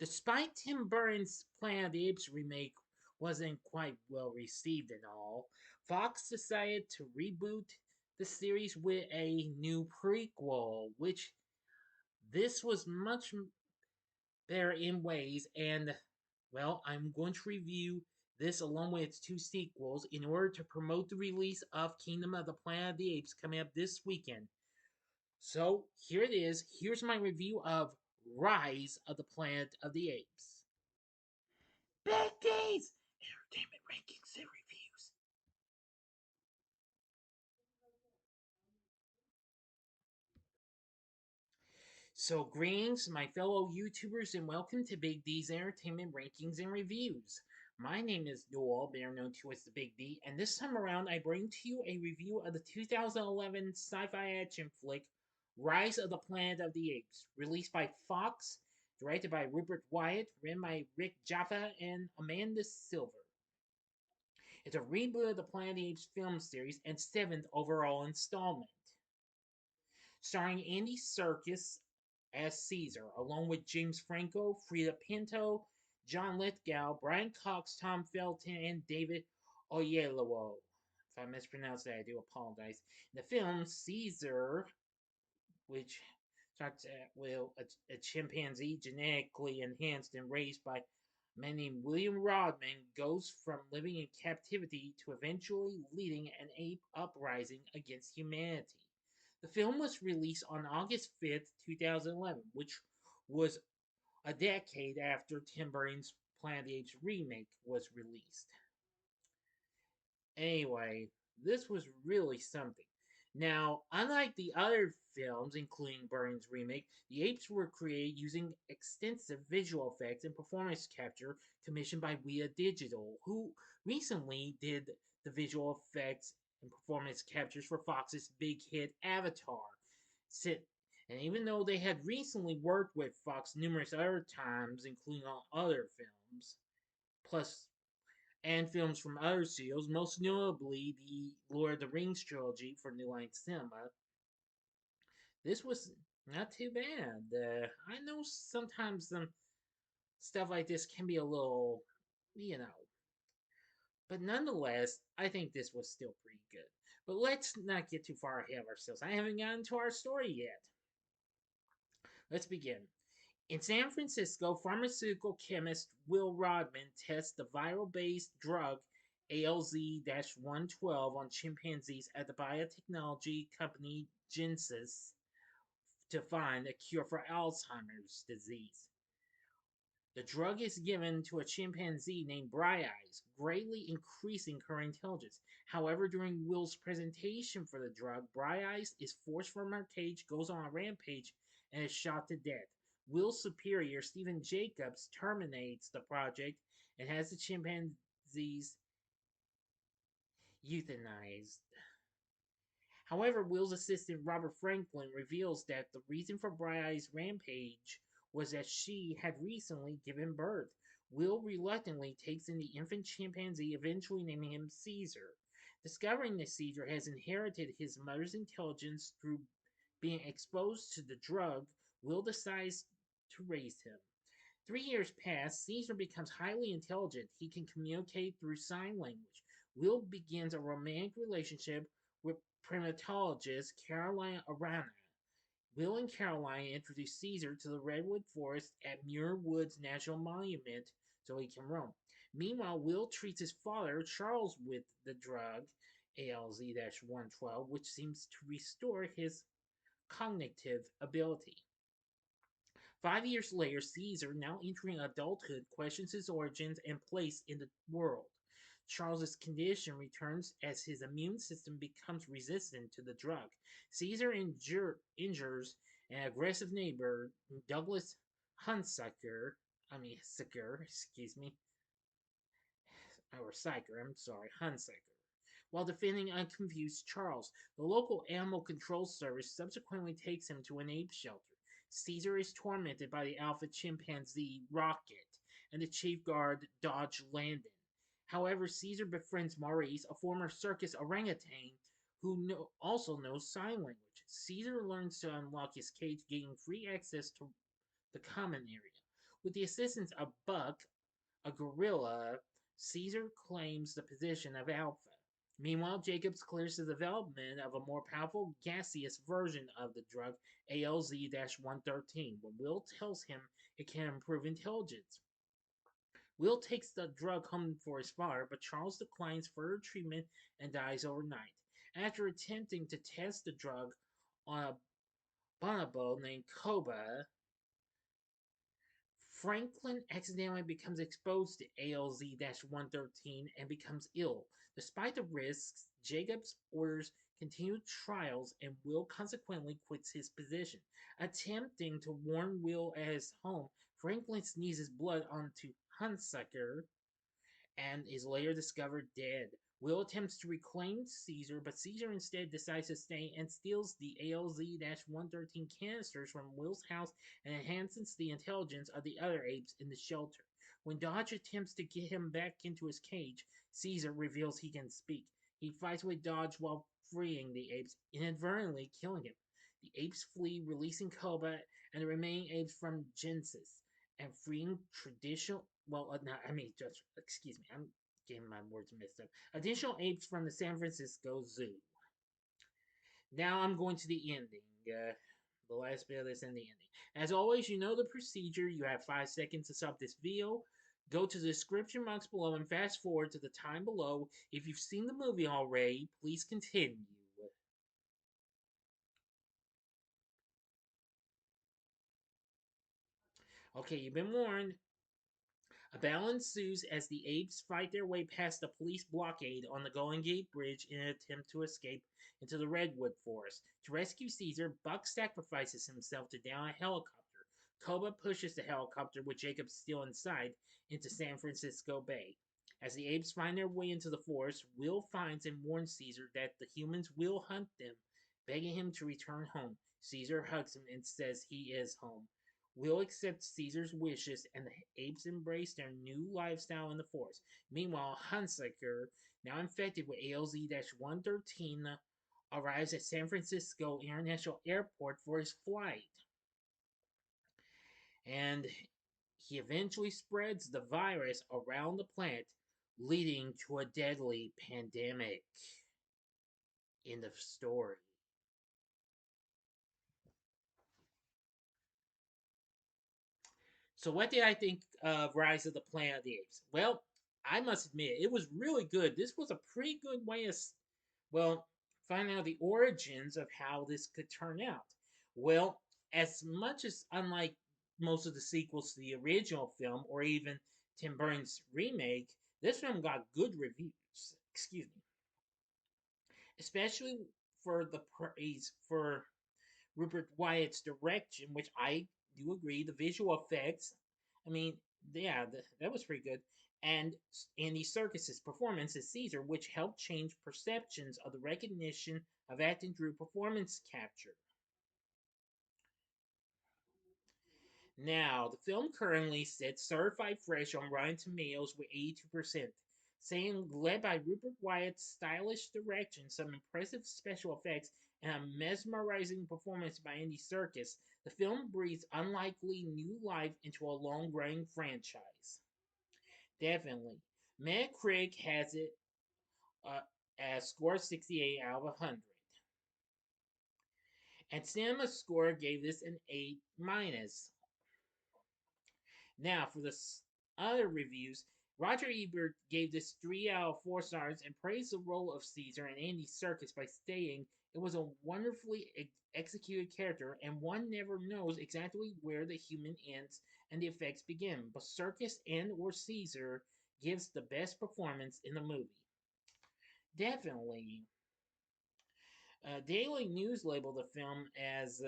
Despite Tim Burton's Planet of the Apes remake wasn't quite well received at all, Fox decided to reboot the series with a new prequel, which this was much better in ways, and well, I'm going to review this along with its two sequels in order to promote the release of Kingdom of the Planet of the Apes coming up this weekend. So here it is. Here's my review of Rise of the Planet of the Apes. Big D's Entertainment Rankings and Reviews. So, greetings, my fellow YouTubers, and welcome to Big D's Entertainment Rankings and Reviews. My name is Noel, better known to as the Big D, and this time around I bring to you a review of the 2011 sci-fi action flick Rise of the Planet of the Apes, released by Fox, directed by Rupert Wyatt, written by Rick Jaffa and Amanda Silver. It's a reboot of the Planet of the Apes film series and seventh overall installment. Starring Andy Serkis as Caesar, along with James Franco, Freida Pinto, John Lithgow, Brian Cox, Tom Felton, and David Oyelowo. If I mispronounced that, I do apologize. In the film, Caesar, which starts with a chimpanzee genetically enhanced and raised by a man named William Rodman, goes from living in captivity to eventually leading an ape uprising against humanity. The film was released on August 5th, 2011, which was a decade after Tim Burton's Planet of the Apes remake was released. Anyway, this was really something. Now, unlike the other films, including Burton's remake, the apes were created using extensive visual effects and performance capture commissioned by Weta Digital, who recently did the visual effects and performance captures for Fox's big hit Avatar. And even though they had recently worked with Fox numerous other times, including on other films, plus and films from other studios, most notably the Lord of the Rings trilogy for New Line Cinema. This was not too bad. I know sometimes some stuff like this can be a little, you know, but nonetheless, I think this was still pretty good. But let's not get too far ahead of ourselves. I haven't gotten to our story yet. Let's begin. In San Francisco, pharmaceutical chemist Will Rodman tests the viral based drug ALZ 112 on chimpanzees at the biotechnology company Genesis to find a cure for Alzheimer's disease. The drug is given to a chimpanzee named Bright Eyes, greatly increasing her intelligence. However, during Will's presentation for the drug, Bright Eyes is forced from her cage, goes on a rampage, and is shot to death. Will's superior, Stephen Jacobs, terminates the project and has the chimpanzees euthanized. However, Will's assistant Robert Franklin reveals that the reason for Bright Eyes' rampage was that she had recently given birth. Will reluctantly takes in the infant chimpanzee, eventually naming him Caesar. Discovering that Caesar has inherited his mother's intelligence through being exposed to the drug, Will decides to raise him. 3 years pass, Caesar becomes highly intelligent. He can communicate through sign language. Will begins a romantic relationship with primatologist Caroline Arana. Will and Caroline introduce Caesar to the redwood forest at Muir Woods National Monument so he can roam. Meanwhile, Will treats his father, Charles, with the drug ALZ 112, which seems to restore his cognitive ability. 5 years later, Caesar, now entering adulthood, questions his origins and place in the world. Charles's condition returns as his immune system becomes resistant to the drug. Caesar injures an aggressive neighbor, Douglas Hunsaker, Sicker, excuse me, or Syker, I'm sorry, Hunsaker, while defending unconfused Charles. The local animal control service subsequently takes him to an ape shelter. Caesar is tormented by the alpha chimpanzee Rocket and the chief guard Dodge Landon. However, Caesar befriends Maurice, a former circus orangutan who also knows sign language. Caesar learns to unlock his cage, gaining free access to the common area. With the assistance of Buck, a gorilla, Caesar claims the position of Alpha. Meanwhile, Jacobs clears the development of a more powerful gaseous version of the drug, ALZ 113, when Will tells him it can improve intelligence. Will takes the drug home for his father, but Charles declines further treatment and dies overnight. After attempting to test the drug on a bonobo named Koba, Franklin accidentally becomes exposed to ALZ 113 and becomes ill. Despite the risks, Jacobs orders continued trials and Will consequently quits his position. Attempting to warn Will at his home, Franklin sneezes blood onto Hunsucker and is later discovered dead. Will attempts to reclaim Caesar, but Caesar instead decides to stay and steals the ALZ 113 canisters from Will's house and enhances the intelligence of the other apes in the shelter. When Dodge attempts to get him back into his cage, Caesar reveals he can speak. He fights with Dodge while freeing the apes, inadvertently killing him. The apes flee, releasing Koba and the remaining apes from Genesis and freeing traditional. Well, no, I mean, just excuse me, I'm getting my words mixed up. Additional apes from the San Francisco Zoo. Now I'm going to the ending. The last bit of this and the ending. As always, you know the procedure. You have 5 seconds to stop this video. Go to the description box below and fast forward to the time below. If you've seen the movie already, please continue. Okay, you've been warned. A battle ensues as the apes fight their way past the police blockade on the Golden Gate Bridge in an attempt to escape into the Redwood Forest. To rescue Caesar, Buck sacrifices himself to down a helicopter. Koba pushes the helicopter, with Jacob still inside, into San Francisco Bay. As the apes find their way into the forest, Will finds and warns Caesar that the humans will hunt them, begging him to return home. Caesar hugs him and says he is home. Will accepts Caesar's wishes, and the apes embrace their new lifestyle in the forest. Meanwhile, Hunsucker, now infected with ALZ 113, arrives at San Francisco International Airport for his flight. And he eventually spreads the virus around the planet, leading to a deadly pandemic. End of story. So, what did I think of Rise of the Planet of the Apes? Well, I must admit, it was really good. This was a pretty good way of, well, finding out the origins of how this could turn out. Well, as much as unlike most of the sequels to the original film, or even Tim Burton's remake, this film got good reviews. Excuse me. Especially for the praise for Rupert Wyatt's direction, which I do agree. The visual effects, I mean, yeah, that was pretty good. And Andy Serkis's performance as Caesar, which helped change perceptions of the recognition of acting through performance capture. Now, the film currently sits certified fresh on Rotten Tomatoes with 82%. Saying led by Rupert Wyatt's stylish direction, some impressive special effects, and a mesmerizing performance by Andy Serkis, the film breathes unlikely new life into a long-running franchise. Definitely. Metacritic has it uh, as score 68 out of 100. And Cinema Score gave this an A minus. Now, for the other reviews, Roger Ebert gave this 3 out of 4 stars and praised the role of Caesar and Andy Serkis by stating it was a wonderfully executed character and one never knows exactly where the human ends and the effects begin, but Serkis and or Caesar gives the best performance in the movie. Definitely. Daily News labeled the film as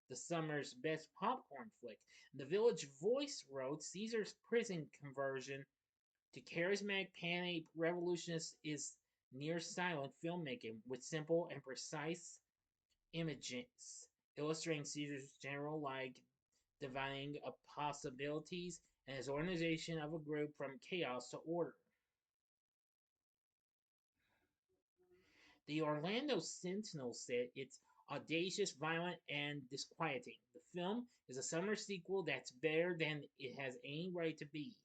the summer's best popcorn flick. The Village Voice wrote Caesar's prison conversion to charismatic pan-ape revolutionist is near silent filmmaking with simple and precise images, illustrating Caesar's general like divining of possibilities and his organization of a group from chaos to order. The Orlando Sentinel said it's audacious, violent, and disquieting. The film is a summer sequel that's better than it has any right to be.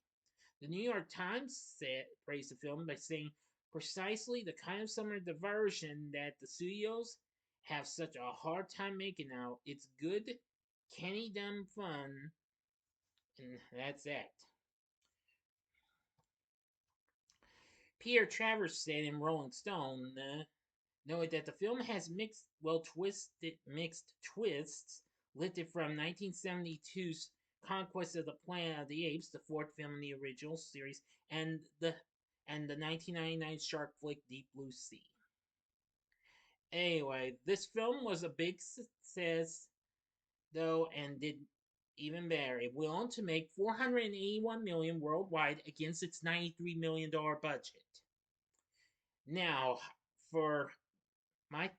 The New York Times praised the film by saying precisely the kind of summer diversion that the studios have such a hard time making out. It's good, canny dumb fun, and that's that. Peter Travers said in Rolling Stone, knowing that the film has mixed twists, lifted from 1972's Conquest of the Planet of the Apes, the fourth film in the original series, and the 1999 shark flick Deep Blue Sea. Anyway, this film was a big success, though, and did even better. It went on to make $481 million worldwide against its $93 million budget. Now, for my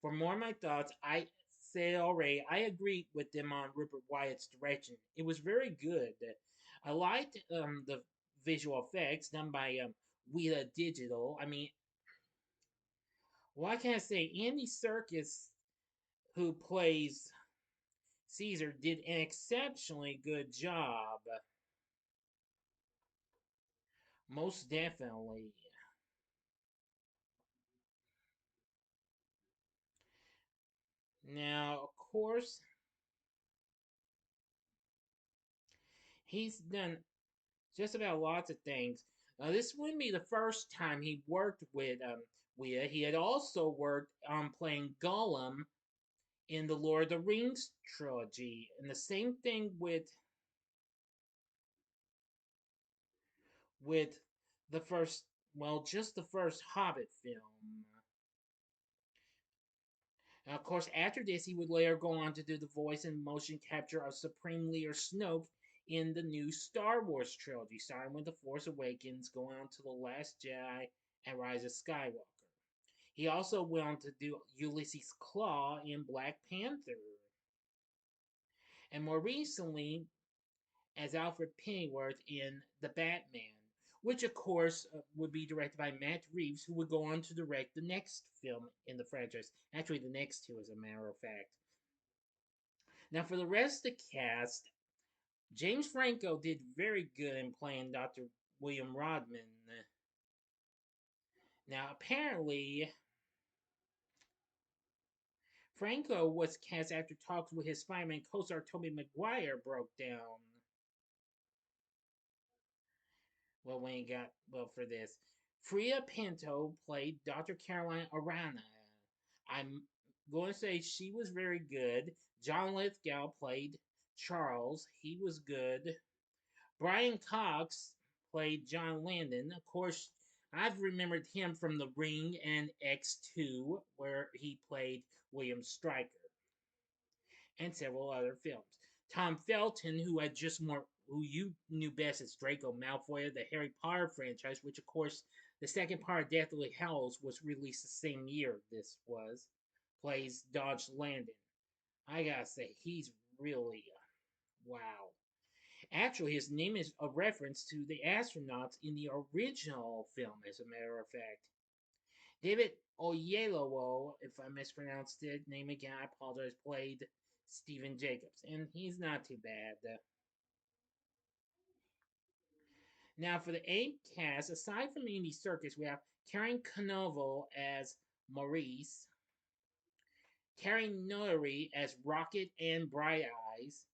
for more of my thoughts, I say already, I agree with them on Rupert Wyatt's direction. It was very good. I liked the visual effects done by Weta Digital. I mean, what can I say? Andy Serkis, who plays Caesar, did an exceptionally good job. Most definitely. Now, of course, he's done just about lots of things. This wouldn't be the first time he worked with Wea. He had also worked on playing Gollum in the Lord of the Rings trilogy, and the same thing with the first, well, just the first Hobbit film. And of course, after this, he would later go on to do the voice and motion capture of Supreme Leader Snoke in the new Star Wars trilogy, starting with The Force Awakens, going on to The Last Jedi and Rise of Skywalker. He also went on to do Ulysses Claw in Black Panther. And more recently, as Alfred Pennyworth in The Batman, which of course would be directed by Matt Reeves, who would go on to direct the next film in the franchise. Actually, the next two, as a matter of fact. Now, for the rest of the cast, James Franco did very good in playing Dr. William Rodman. Now, apparently, Franco was cast after talks with his Spider-Man co-star Tobey Maguire broke down. Well, when he got for this, Freida Pinto played Dr. Caroline Arana. I'm going to say she was very good. John Lithgow played Charles. He was good. Brian Cox played John Landon. Of course, I've remembered him from The Ring and X2, where he played William Stryker, and several other films. Tom Felton, who you knew best as Draco Malfoy of the Harry Potter franchise, which of course the second part of Deathly Hallows was released the same year this was, plays Dodge Landon. I gotta say, he's really wow. Actually, his name is a reference to the astronauts in the original film, as a matter of fact. David Oyelowo, if I mispronounced it, name again, I apologize, played Stephen Jacobs, and he's not too bad. Now, for the Ape cast, aside from Andy Serkis, we have Karen Canovo as Maurice, Carrie Notary as Rocket and Bright Eyes.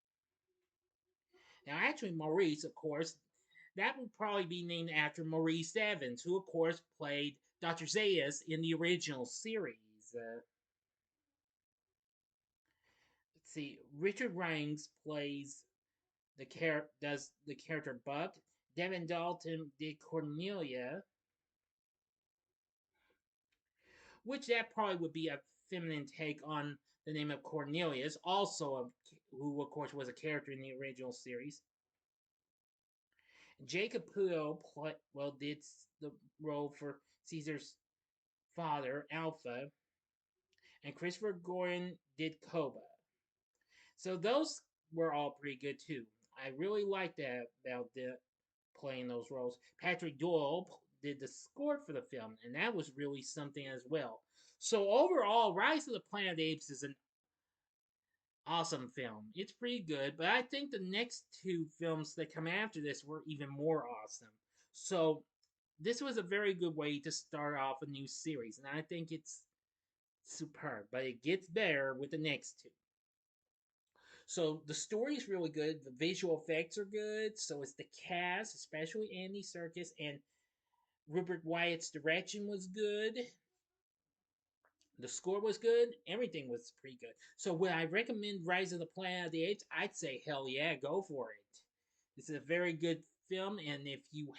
Now, actually, Maurice, of course, that would probably be named after Maurice Evans, who, of course, played Dr. Zaius in the original series. Let's see, Richard Rangs does the character Buck. Devin Dalton did Cornelia, which that probably would be a feminine take on the name of Cornelius, who of course was a character in the original series. Jacob Puyo did the role for Caesar's father, Alpha, and Christopher Gordon did Koba. So those were all pretty good too. I really liked that about playing those roles. Patrick Doyle did the score for the film, and that was really something as well. So overall, Rise of the Planet of the Apes is an awesome film. It's pretty good, but I think the next two films that come after this were even more awesome. So this was a very good way to start off a new series, and I think it's superb. But it gets better with the next two. So the story is really good. The visual effects are good. So is the cast, especially Andy Serkis, and Rupert Wyatt's direction was good. The score was good. Everything was pretty good. So would I recommend Rise of the Planet of the Apes? I'd say hell yeah, go for it. This is a very good film, and if you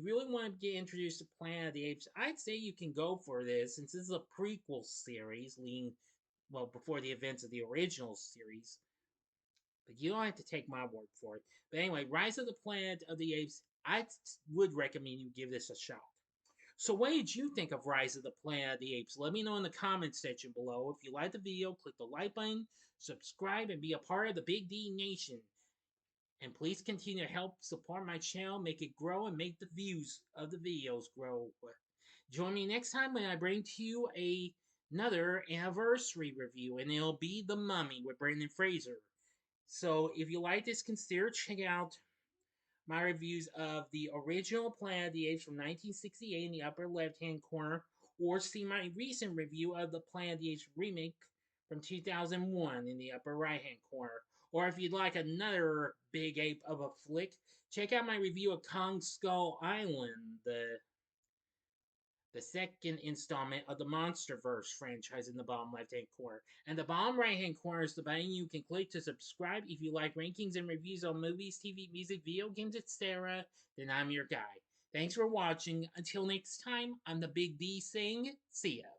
really want to get introduced to Planet of the Apes, I'd say you can go for this since this is a prequel series leading well before the events of the original series. But you don't have to take my word for it. But anyway, Rise of the Planet of the Apes, I would recommend you give this a shot. So what did you think of Rise of the Planet of the Apes? Let me know in the comments section below. If you liked the video, click the like button, subscribe, and be a part of the Big D Nation. And please continue to help support my channel, make it grow, and make the views of the videos grow. Join me next time when I bring to you another anniversary review, and it'll be The Mummy with Brendan Fraser. So if you like this, consider checking out my reviews of the original Planet of the Apes from 1968 in the upper left-hand corner, or see my recent review of the Planet of the Apes remake from 2001 in the upper right-hand corner. Or if you'd like another big ape of a flick, check out my review of Kong Skull Island, the second installment of the MonsterVerse franchise in the bottom left-hand corner. And the bottom right-hand corner is the button you can click to subscribe if you like rankings and reviews on movies, TV, music, video games, etc. Then I'm your guy. Thanks for watching. Until next time, I'm the Big D saying, see ya.